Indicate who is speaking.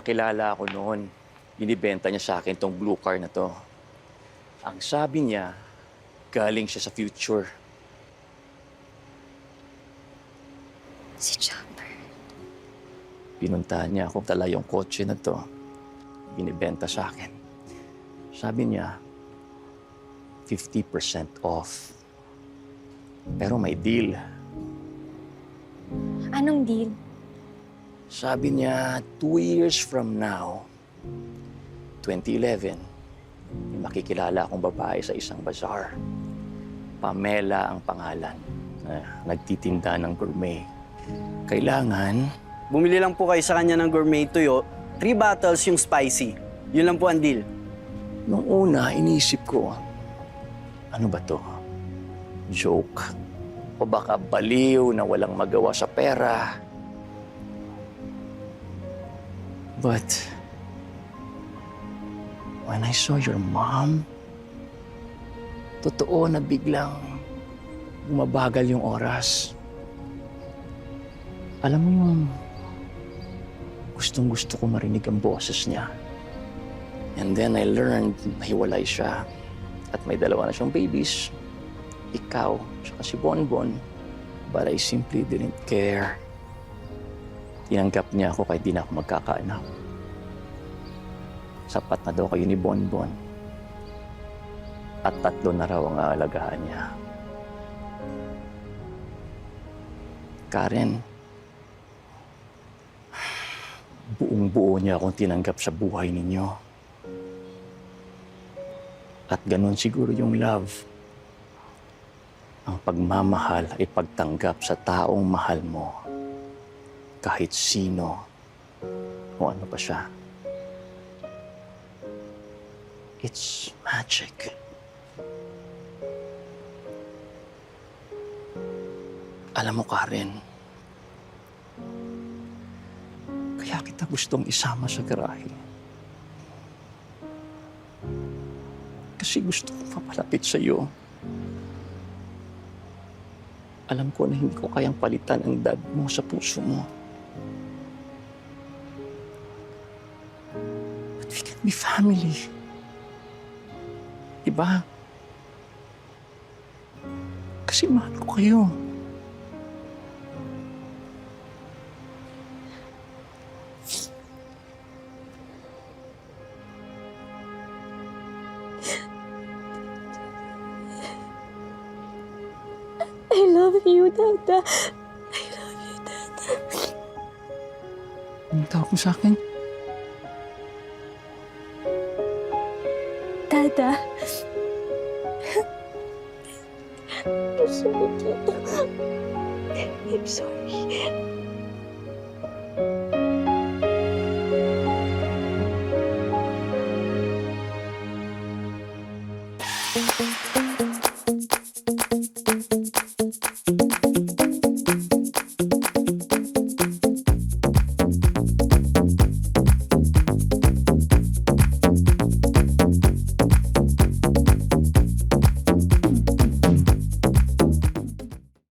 Speaker 1: kakilala ako noon. Binibenta niya sa akin tong blue car na to. Ang sabi niya, galing siya sa future.
Speaker 2: Si Chopper.
Speaker 1: Pinuntahan niya ako tala yung kotse na to. Binibenta sa akin. Sabi niya, 50% off. Pero may deal.
Speaker 2: Anong deal?
Speaker 1: Sabi niya, 2 years from now, 2011, may makikilala akong babae sa isang bazaar. Pamela ang pangalan. Nagtitinda ng gourmet. Kailangan,
Speaker 3: Bumili lang po kayo sa kanya ng gourmet tuyo, 3 bottles yung spicy. Yun lang po ang deal.
Speaker 1: nung una, iniisip ko, ano ba to? Joke? O baka baliw na walang magawa sa pera? But, when I saw your mom, totoo na biglang bumabagal yung oras. Alam mo yung gustong-gusto ko marinig ang boses niya. And then I learned na hiwalay siya at may dalawa na siyang babies. Ikaw, saka si Bonbon. But I simply didn't care. Tinanggap niya ako kahit di na ako magkakaanak. Sapat na daw kayo ni Bonbon. At 3 na raw ang aalagaan niya. Karen, buong-buo niya akong tinanggap sa buhay ninyo. At ganun siguro yung love. Ang pagmamahal ay pagtanggap sa taong mahal mo. Kahit sino o ano pa siya. It's magic. Alam mo, Karen, kaya kita gustong isama sa garahe. Kasi gusto kong papalapit sa iyo. Alam ko na hindi ko kayang palitan ang dad mo sa puso mo. But we can be family. Diba? Kasi mahal ko kayo.
Speaker 2: I love you, Dada. I love you, Dada.
Speaker 1: Anong tawag mo sa akin?
Speaker 2: Dada. I'm sorry, Tita. I'm sorry.